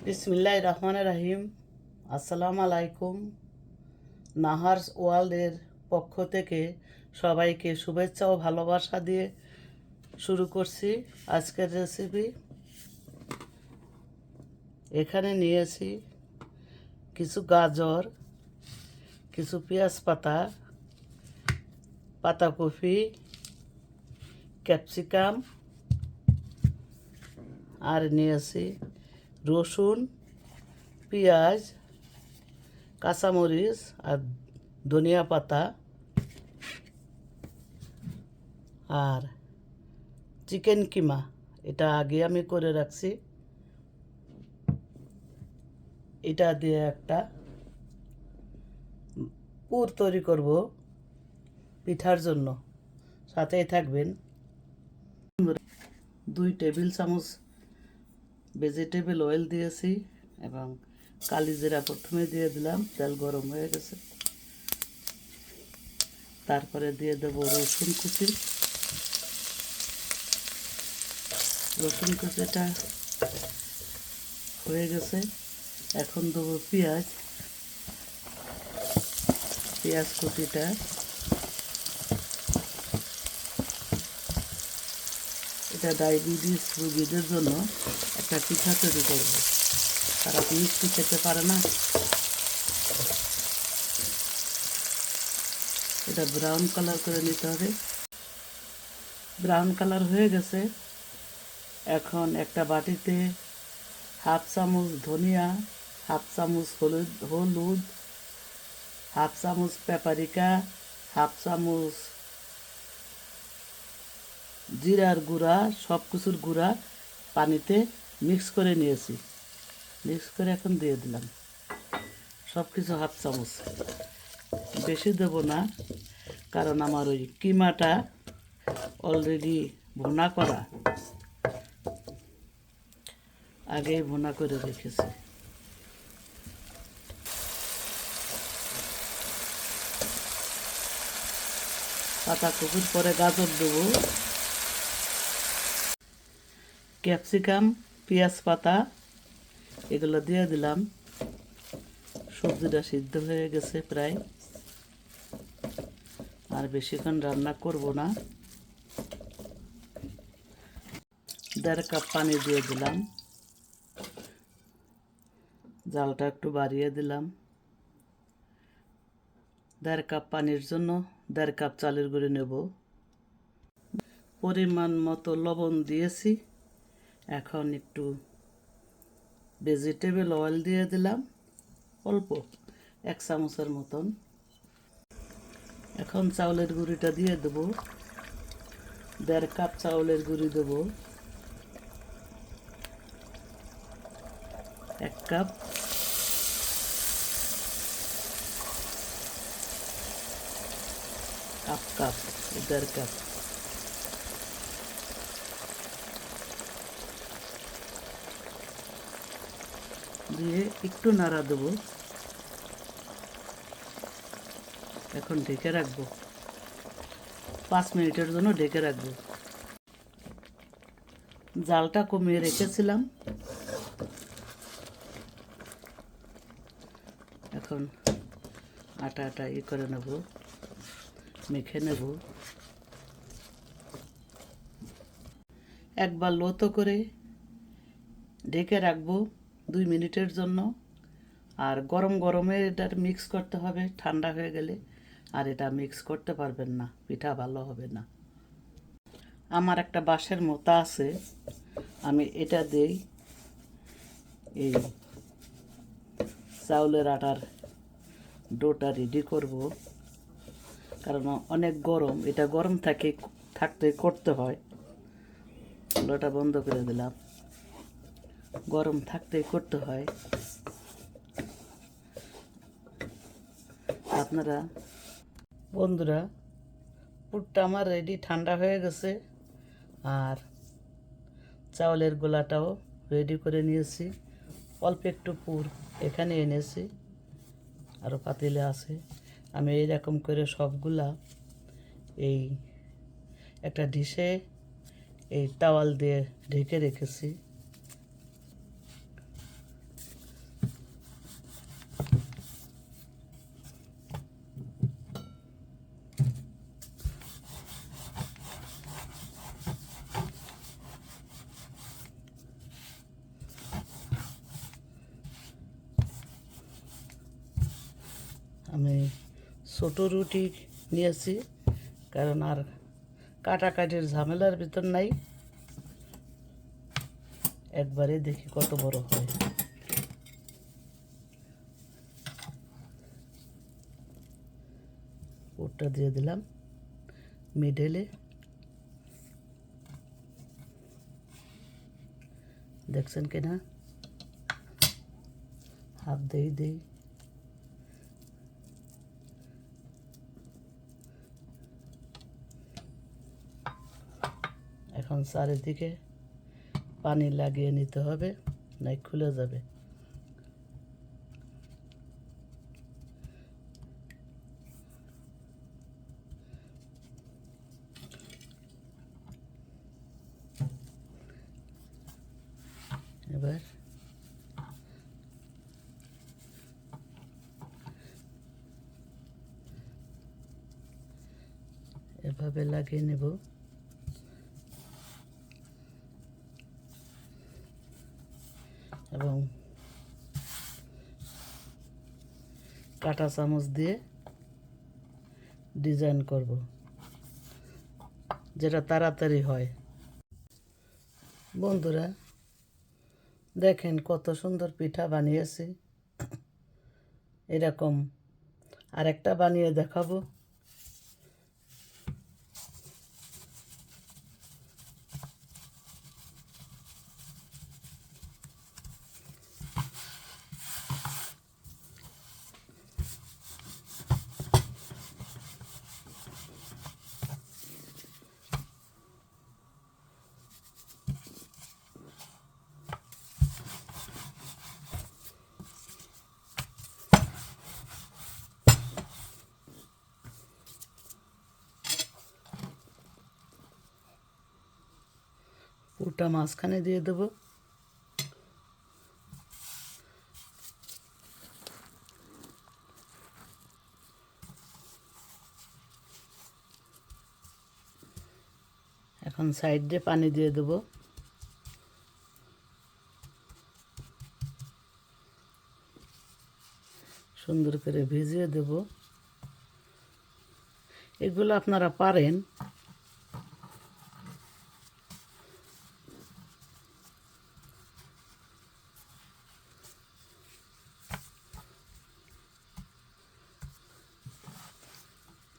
বিসমিল্লাহির রহমানির রহিম। আসসালামু আলাইকুম। নাহারস ওয়ার্ল্ডের পক্ষ থেকে সবাইকে শুভেচ্ছা ও ভালোবাসা দিয়ে শুরু করছি আজকের রেসিপি। এখানে নিয়েছি কিছু গাজর, কিছু পেঁয়াজ পাতা, পাতাকপি, ক্যাপসিকাম, আর নিয়েছি রসুন, পেঁয়াজ, কাঁচামরিচ আর ধনিয়া পাতা, আর চিকেন কিমা। এটা আগে আমি করে রাখছি। এটা দিয়ে একটা পুর তৈরি করব পিঠার জন্য। সাথেই থাকবেন। 2 টেবিল চামচ ভেজিটেবল অয়েল দিয়েছি এবং কালি জিরা প্রথমে দিয়ে দিলাম। তেল গরম হয়ে গেছে, তারপরে দিয়ে দেব রসুন কুচি। রসুন কুচিটা হয়ে গেছে, এখন দেবো পেঁয়াজ। পেঁয়াজ কুচিটা এটা ডায়াবেটিস রোগীদের জন্য একটা পিঠা তৈরি করবো। তারা মিষ্টি খেতে পারে না। এটা ব্রাউন কালার করে নিতে হবে। ব্রাউন কালার হয়ে গেছে। এখন একটা বাটিতে হাফ চামচ ধনিয়া, হাফ চামচ হলুদ, হাফ চামচ পেপারিকা, হাফ চামচ জিরার গুঁড়া, সব কিছুর গুঁড়া পানিতে মিক্স করে নিয়েছি। মিক্স করে এখন দিয়ে দিলাম সব কিছু হাফ চামচ। বেশি দেব না, কারণ আমার ওই কিমাটা অলরেডি ভুনা করা, আগেই ভুনা করে রেখেছি। পাতাকপির পরে গাজর দেবো, ক্যাপসিকাম, পেঁয়াজ পাতা এগুলো দিয়ে দিলাম। সবজিটা সিদ্ধ হয়ে গেছে প্রায়, আর বেশিক্ষণ রান্না করব না। 1.5 কাপ পানি দিয়ে দিলাম। জালটা একটু বাড়িয়ে দিলাম। 1.5 কাপ পানির জন্য 1.5 কাপ চালের গুঁড়ি নেব। পরিমাণ মতো লবণ দিয়েছি। এখন একটু ভেজিটেবল অয়েল দিয়ে দিলাম, অল্প 1 চামচের মতন। এখন চাউলের গুঁড়িটা দিয়ে দেবো। 1.5 কাপ চাউলের গুঁড়ি দেবো। 1 কাপ, হাফ কাপ, 1.5 কাপ। দিয়ে একটু নাড়া দেবো। এখন ঢেকে রাখবো, 5 মিনিটের জন্য ঢেকে রাখবো। জালটা কমিয়ে রেখেছিলাম। এখন আটা করে নেব, মেখে নেব। একবার লোতো করে ঢেকে রাখবো 2 মিনিটের জন্য। আর গরম গরমে এটা মিক্স করতে হবে, ঠান্ডা হয়ে গেলে আর এটা মিক্স করতে পারবেন না, পিঠা ভালো হবে না। আমার একটা বাঁশের মোতা আছে, আমি এটা দেই এই চাউলের আটার ডোটা রেডি করব। কারণ অনেক গরম, এটা গরম থাকতে করতে হয়। চুলাটা বন্ধ করে দিলাম। গরম থাকতেই করতে হয়। আপনারা বন্ধুরা, পুরটা আমার রেডি, ঠান্ডা হয়ে গেছে। আর চাউলের গোলাটাও রেডি করে নিয়েছি। অল্প একটু পুর এখানে এনেছি, আরও পাতিলে আছে। আমি এইরকম করে সবগুলা এই একটা ডিশে এই তাওয়াল দিয়ে ঢেকে রেখেছি। আমি ছোটো রুটি নিয়েছি, কারণ আর কাটাকাটির ঝামেলার ভিতর নাই। একবারে দেখি কত বড় হয়। পুরটা দিয়ে দিলাম মিডলে, দেখছেন কিনা? হাত দেই এখন চারিদিকে পানি লাগিয়ে নিতে হবে, নাই খুলে যাবে। এবার এভাবে লাগিয়ে নেব। এবং কাঁটা চামচ দিয়ে ডিজাইন করব, যেটা তাড়াতাড়ি হয়। বন্ধুরা দেখেন কত সুন্দর পিঠা বানিয়েছি। এরকম আরেকটা বানিয়ে দেখাবো। পুরটা মাঝখানে দিয়ে দেবো। এখন সাইড দিয়ে পানি দিয়ে দেবো। সুন্দর করে ভিজিয়ে দেব। এগুলো আপনারা পারেন।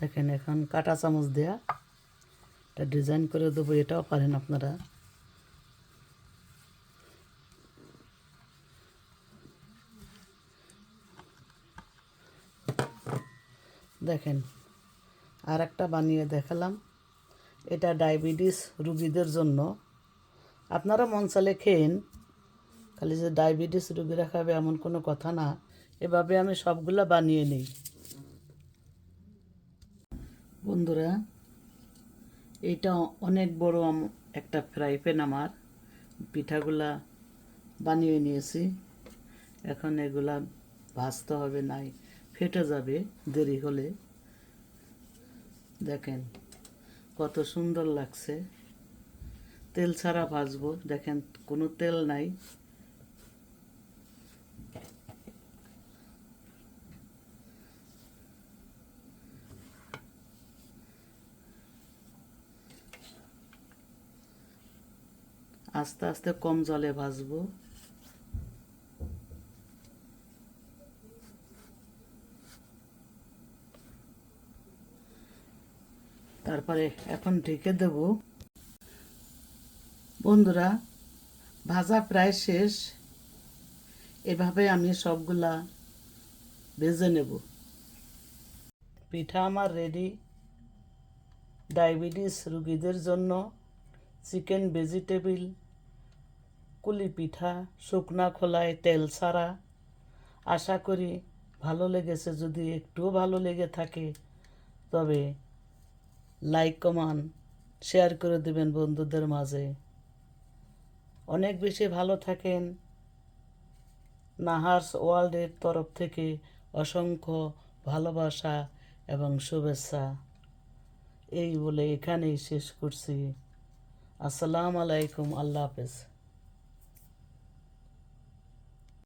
দেখেন এখন কাঁটা চামচ দেয়া এটা ডিজাইন করে দেবো, এটাও পারেন আপনারা। দেখেন আর একটা বানিয়ে দেখালাম। এটা ডায়াবেটিস রুগীদের জন্য। আপনারা মন চাইলে খেয়েন, খালি যে ডায়াবেটিস রুগীরা খাবে এমন কোনো কথা না। এভাবে আমি সবগুলা বানিয়ে নিই। বন্ধুরা এইটা অনেক বড় একটা ফ্রাই প্যান আমার। পিঠাগুলা বানিয়ে নিয়েছি। এখন এগুলা ভাজতে হবে, নাই ফেটে যাবে দেরি হলে। দেখেন কত সুন্দর লাগছে। তেল ছাড়া ভাজবো, দেখেন কোনো তেল নাই। আস্তে আস্তে কম জলে ভাজবো। তারপরে এখন ঢেকে দেব। বন্ধুরা ভাজা প্রায় শেষ। এভাবে আমি সবগুলা ভেজে নেব। পিঠা আমার রেডি। ডায়াবেটিস রুগীদের জন্য চিকেন ভেজিটেবিল কুলি পিঠা, শুকনা খোলায় তেল ছাড়া। আশা করি ভালো লেগেছে। যদি একটুও ভালো লেগে থাকে তবে লাইক কমেন্ট শেয়ার করে দেবেন বন্ধুদের মাঝে। অনেক বেশি ভালো থাকেন। নাহার্স ওয়ার্ল্ডের তরফ থেকে অসংখ্য ভালোবাসা এবং শুভেচ্ছা। এই বলে এখানেই শেষ করছি। আসসালামু আলাইকুম, আল্লাহ হাফেজ।